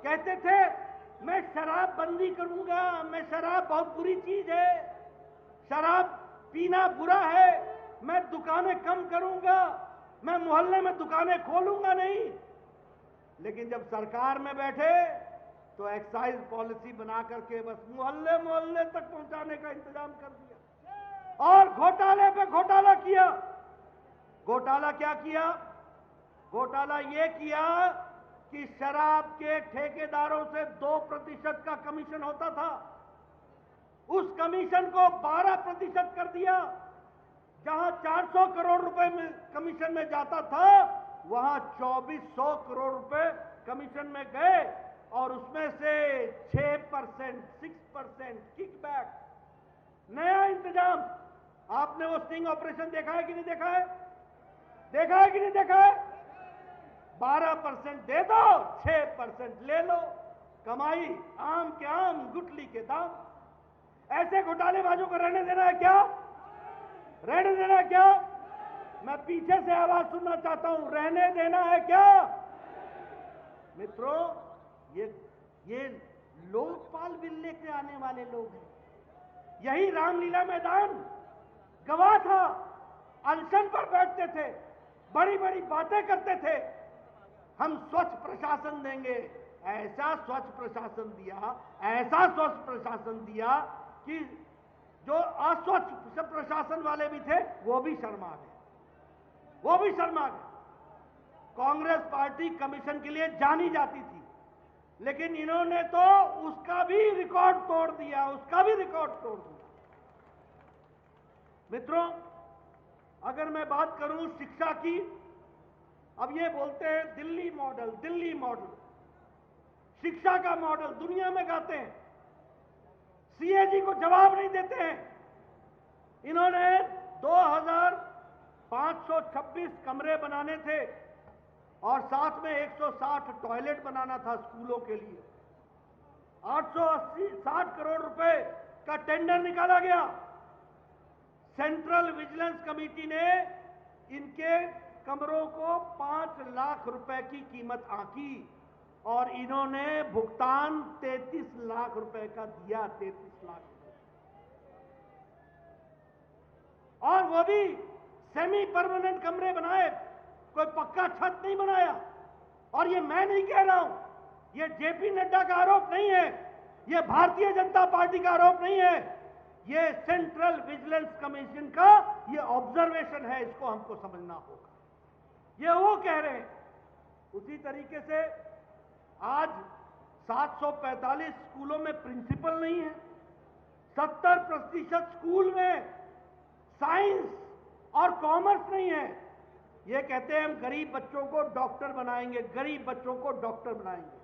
कहते थे मैं शराब बंदी करूंगा, मैं शराब बहुत बुरी चीज है, शराब पीना बुरा है, मैं दुकानें कम करूंगा, मैं मोहल्ले में दुकानें खोलूंगा नहीं। लेकिन जब सरकार में बैठे तो एक्साइज पॉलिसी बना करके बस मोहल्ले मोहल्ले तक पहुंचाने का इंतजाम कर दिया और घोटाले पे घोटाला किया। घोटाला क्या किया? घोटाला ये किया कि शराब के ठेकेदारों से 2% का कमीशन होता था, उस कमीशन को 12% कर दिया। जहां 400 करोड़ रुपए में कमीशन में जाता था, वहां 2400 करोड़ रुपए कमीशन में गए और उसमें से 6% किकबैक। नया इंतजाम। आपने वो स्टिंग ऑपरेशन देखा है कि नहीं देखा है? देखा है कि नहीं देखा है? 12% दे दो, 6% ले लो। कमाई आम के आम, गुठली के दाम। ऐसे घोटालेबाजों को रहने देना है क्या? रहने देना है क्या? मैं पीछे से आवाज सुनना चाहता हूं, रहने देना है क्या? मित्रों, ये लोकपाल बिल लेके आने वाले लोग हैं। यही रामलीला मैदान गवाह था, अनशन पर बैठते थे, बड़ी बड़ी बातें करते थे, हम स्वच्छ प्रशासन देंगे। ऐसा स्वच्छ प्रशासन दिया, ऐसा स्वच्छ प्रशासन दिया कि जो अस्वच्छ प्रशासन वाले भी थे वो भी शर्मा गए, वो भी शर्मा गए। कांग्रेस पार्टी कमीशन के लिए जानी जाती थी, लेकिन इन्होंने तो उसका भी रिकॉर्ड तोड़ दिया, उसका भी रिकॉर्ड तोड़ दिया। मित्रों, अगर मैं बात करूं शिक्षा की, अब ये बोलते हैं दिल्ली मॉडल, दिल्ली मॉडल, शिक्षा का मॉडल दुनिया में गाते हैं, सीएजी को जवाब नहीं देते हैं। इन्होंने 2526 कमरे बनाने थे और साथ में 160 टॉयलेट बनाना था स्कूलों के लिए। 860 करोड़ रुपए का टेंडर निकाला गया। सेंट्रल विजिलेंस कमेटी ने इनके कमरों को 5 लाख रुपए की कीमत आंकी और इन्होंने भुगतान 33 लाख रुपए का दिया, 33 लाख रुपए। और वो भी सेमी परमानेंट कमरे बनाए, कोई पक्का छत नहीं बनाया। और ये मैं नहीं कह रहा हूं, ये जेपी नड्डा का आरोप नहीं है, ये भारतीय जनता पार्टी का आरोप नहीं है, ये सेंट्रल विजिलेंस कमीशन का ये ऑब्जर्वेशन है, इसको हमको समझना होगा। ये वो कह रहे हैं। उसी तरीके से आज 745 स्कूलों में प्रिंसिपल नहीं है, 70% स्कूल में साइंस और कॉमर्स नहीं है। ये कहते हैं हम गरीब बच्चों को डॉक्टर बनाएंगे, गरीब बच्चों को डॉक्टर बनाएंगे।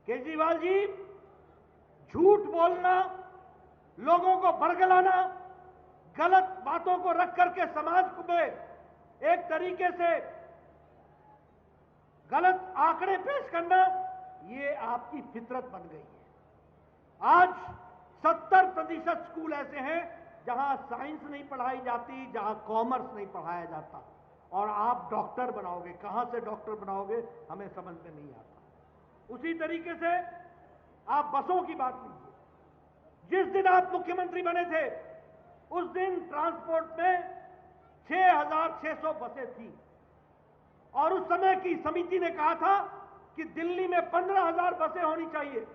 केजरीवाल जी, झूठ बोलना, लोगों को बरगलाना, गलत बातों को रख करके समाज में एक तरीके से गलत आंकड़े पेश करना, ये आपकी फितरत बन गई है। आज 70% स्कूल ऐसे हैं जहां साइंस नहीं पढ़ाई जाती, जहां कॉमर्स नहीं पढ़ाया जाता, और आप डॉक्टर बनाओगे। कहां से डॉक्टर बनाओगे हमें समझ में नहीं आता। उसी तरीके से आप बसों की बात लीजिए। जिस दिन आप मुख्यमंत्री बने थे उस दिन ट्रांसपोर्ट में 6,600 बसें थी और उस समय की समिति ने कहा था कि दिल्ली में 15,000 बसें होनी चाहिए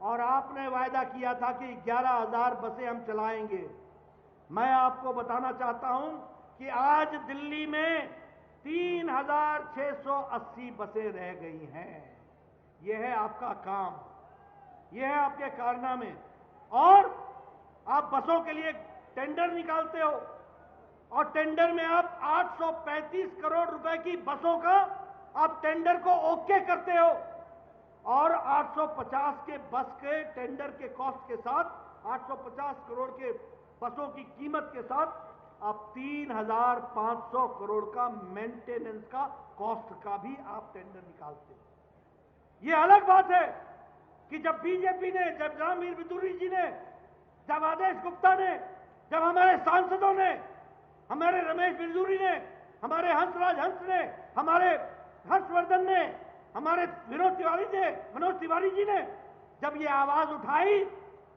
और आपने वायदा किया था कि 11,000 बसें हम चलाएंगे। मैं आपको बताना चाहता हूं कि आज दिल्ली में 3,680 बसें रह गई हैं। यह है आपका काम, यह है आपके कारनामे। और आप बसों के लिए टेंडर निकालते हो और टेंडर में आप 835 करोड़ रुपए की बसों का आप टेंडर को ओके करते हो और 850 के बस के टेंडर के कॉस्ट के साथ 850 करोड़ के बसों की कीमत के साथ आप 3,500 करोड़ का मेंटेनेंस का कॉस्ट का भी आप टेंडर निकालते हो। यह अलग बात है कि जब बीजेपी ने, जब रामवीर बिदुरी जी ने, जब आदेश गुप्ता ने, जब हमारे सांसदों ने, हमारे रमेश बिदुरी ने, हमारे हंसराज हंस ने, हमारे हर्षवर्धन ने, हमारे मनोज तिवारी जी ने जब ये आवाज उठाई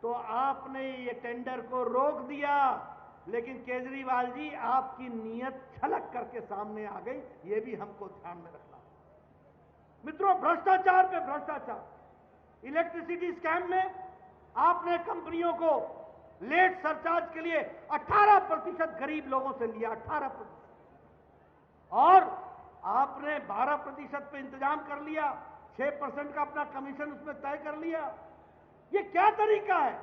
तो आपने ये टेंडर को रोक दिया। लेकिन केजरीवाल जी आपकी नीयत छलक करके सामने आ गई, ये भी हमको ध्यान में रखना। मित्रों, भ्रष्टाचार पे भ्रष्टाचार, इलेक्ट्रिसिटी स्कैम में आपने कंपनियों को लेट सरचार्ज के लिए 18% गरीब लोगों से लिया, 18%, और आपने 12% पे इंतजाम कर लिया, 6% का अपना कमीशन उसमें तय कर लिया। ये क्या तरीका है?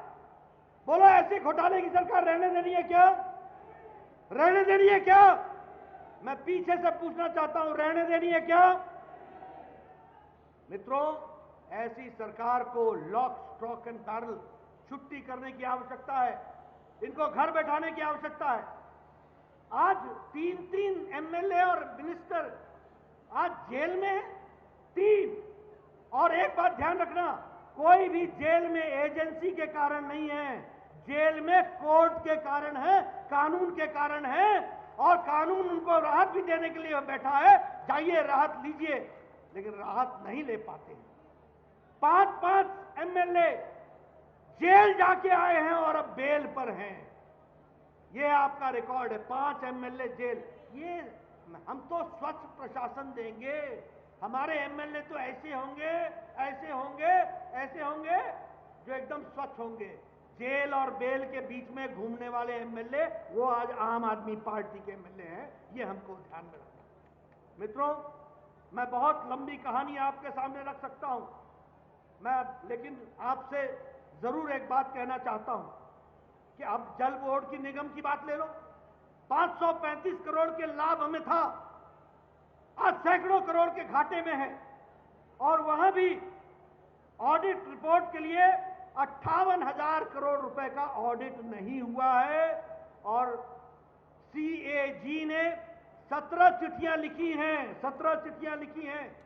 बोलो, ऐसे घोटाले की सरकार रहने देनी है क्या? रहने देनी है क्या? मैं पीछे से पूछना चाहता हूं, रहने देनी है क्या? मित्रों, ऐसी सरकार को लॉक, स्टॉक एंड बैरल छुट्टी करने की आवश्यकता है। इनको घर बैठाने की आवश्यकता है। आज 3 एमएलए और मिनिस्टर आज जेल में हैं, 3। और एक बात ध्यान रखना, कोई भी जेल में एजेंसी के कारण नहीं है, जेल में कोर्ट के कारण है, कानून के कारण है। और कानून उनको राहत भी देने के लिए बैठा है, जाइए राहत लीजिए, लेकिन राहत नहीं ले पाते। 5 एमएलए जेल जाके आए हैं और अब बेल पर हैं। ये आपका रिकॉर्ड है, 5 एमएलए जेल। ये हम तो स्वच्छ प्रशासन देंगे, हमारे एमएलए तो ऐसे होंगे, ऐसे होंगे, ऐसे होंगे जो एकदम स्वच्छ होंगे। जेल और बेल के बीच में घूमने वाले एमएलए वो आज आम आदमी पार्टी के एमएलए हैं, ये हमको ध्यान में रखना। मित्रों, मैं बहुत लंबी कहानी आपके सामने रख सकता हूं लेकिन आपसे जरूर एक बात कहना चाहता हूं कि अब जल बोर्ड की निगम की बात ले लो। 535 करोड़ के लाभ हमें था, आज सैकड़ों करोड़ के घाटे में है। और वहां भी ऑडिट रिपोर्ट के लिए 58,000 करोड़ रुपए का ऑडिट नहीं हुआ है। और सीएजी ने 17 चिट्ठियां लिखी हैं, 17 चिट्ठियां लिखी हैं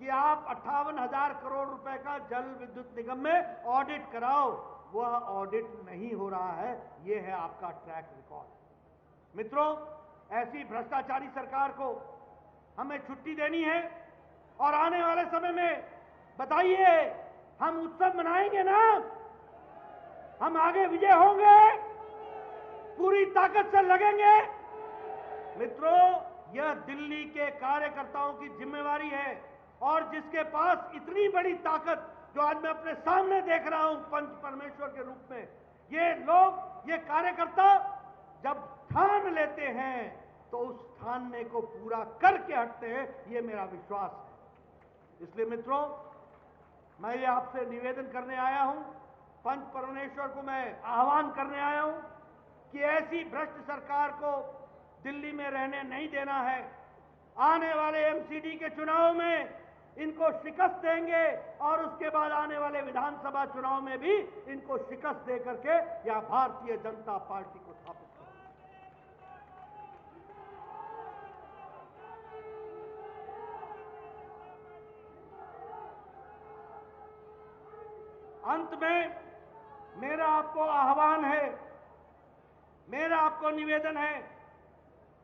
कि आप 58,000 करोड़ रुपए का जल विद्युत निगम में ऑडिट कराओ। वह ऑडिट नहीं हो रहा है। यह है आपका ट्रैक रिकॉर्ड। मित्रों, ऐसी भ्रष्टाचारी सरकार को हमें छुट्टी देनी है और आने वाले समय में बताइए, हम उत्सव मनाएंगे ना? हम आगे विजय होंगे, पूरी ताकत से लगेंगे। मित्रों, यह दिल्ली के कार्यकर्ताओं की जिम्मेवारी है और जिसके पास इतनी बड़ी ताकत जो आज मैं अपने सामने देख रहा हूं पंच परमेश्वर के रूप में, ये लोग, ये कार्यकर्ता जब ठान लेते हैं तो उस ठानने को पूरा करके हटते हैं, ये मेरा विश्वास है। इसलिए मित्रों, मैं ये आपसे निवेदन करने आया हूं, पंच परमेश्वर को मैं आह्वान करने आया हूं कि ऐसी भ्रष्ट सरकार को दिल्ली में रहने नहीं देना है। आने वाले एमसीडी के चुनाव में इनको शिकस्त देंगे और उसके बाद आने वाले विधानसभा चुनाव में भी इनको शिकस्त दे करके या भारतीय जनता पार्टी को स्थापित करेंगे। अंत में मेरा आपको आह्वान है, मेरा आपको निवेदन है,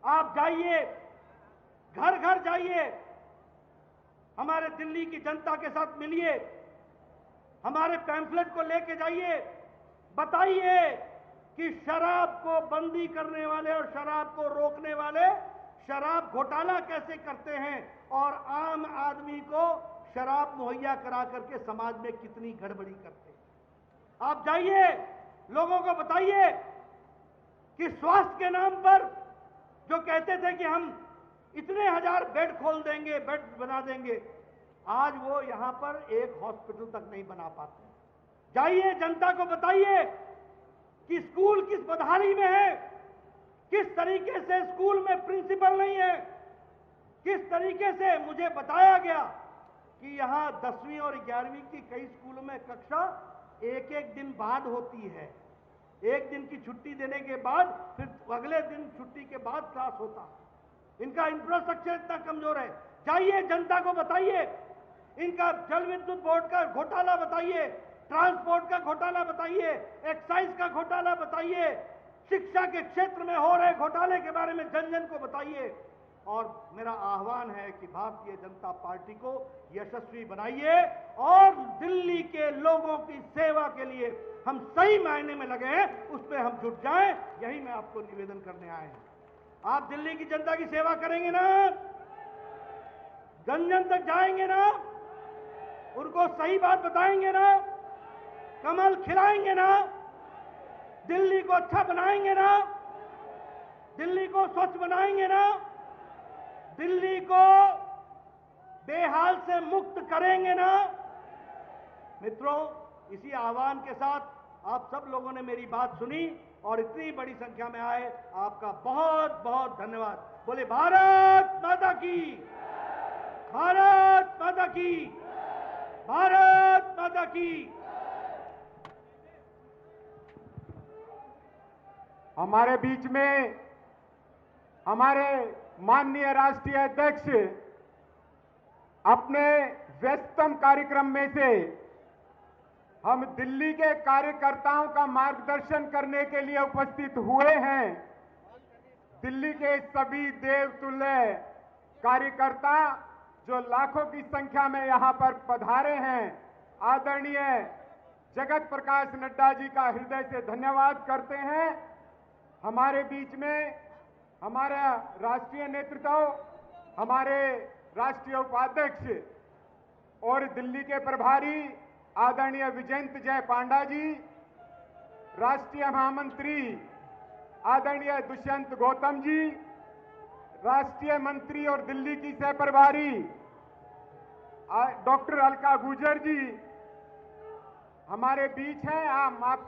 आप जाइए, घर घर जाइए हमारे दिल्ली की जनता के साथ मिलिए, हमारे पैम्फलेट को लेके जाइए, बताइए कि शराब को बंदी करने वाले और शराब को रोकने वाले शराब घोटाला कैसे करते हैं और आम आदमी को शराब मुहैया करा करके समाज में कितनी गड़बड़ी करते हैं। आप जाइए, लोगों को बताइए कि स्वास्थ्य के नाम पर जो कहते थे कि हम इतने हजार बेड खोल देंगे, बेड बना देंगे, आज वो यहां पर एक हॉस्पिटल तक नहीं बना पाते। जाइए, जनता को बताइए कि स्कूल किस बदहाली में है, किस तरीके से स्कूल में प्रिंसिपल नहीं है, किस तरीके से मुझे बताया गया कि यहां 10वीं और 11वीं की कई स्कूलों में कक्षा एक एक दिन बाद होती है। एक दिन की छुट्टी देने के बाद फिर अगले दिन छुट्टी के बाद क्लास होता है। इनका इंफ्रास्ट्रक्चर इतना कमजोर है। जाइए, जनता को बताइए, इनका जल विद्युत बोर्ड का घोटाला बताइए, ट्रांसपोर्ट का घोटाला बताइए, एक्साइज का घोटाला बताइए, शिक्षा के क्षेत्र में हो रहे घोटाले के बारे में जन जन को बताइए। और मेरा आह्वान है कि भारतीय जनता पार्टी को यशस्वी बनाइए और दिल्ली के लोगों की सेवा के लिए हम सही मायने में लगे हैं, उस पर हम जुट जाएं। यही मैं आपको निवेदन करने आए हैं। आप दिल्ली की जनता की सेवा करेंगे ना, जन जन तक जाएंगे ना, उनको सही बात बताएंगे ना, कमल खिलाएंगे ना, दिल्ली को अच्छा बनाएंगे ना, दिल्ली को स्वच्छ बनाएंगे ना, दिल्ली को बेहाल से मुक्त करेंगे ना। मित्रों, इसी आह्वान के साथ आप सब लोगों ने मेरी बात सुनी और इतनी बड़ी संख्या में आए, आपका बहुत बहुत धन्यवाद। बोले भारत माता की, भारत माता की, भारत माता की। हमारे बीच में हमारे माननीय राष्ट्रीय अध्यक्ष अपने व्यस्तम कार्यक्रम में से हम दिल्ली के कार्यकर्ताओं का मार्गदर्शन करने के लिए उपस्थित हुए हैं। दिल्ली के सभी देवतुल्य कार्यकर्ता जो लाखों की संख्या में यहां पर पधारे हैं, आदरणीय जगत प्रकाश नड्डा जी का हृदय से धन्यवाद करते हैं। हमारे बीच में हमारा राष्ट्रीय नेतृत्व, हमारे राष्ट्रीय उपाध्यक्ष और दिल्ली के प्रभारी आदरणीय विजयंत जय पांडा जी, राष्ट्रीय महामंत्री आदरणीय दुष्यंत गौतम जी, राष्ट्रीय मंत्री और दिल्ली की सह प्रभारी डॉक्टर अलका गुर्जर जी हमारे बीच हैं। आप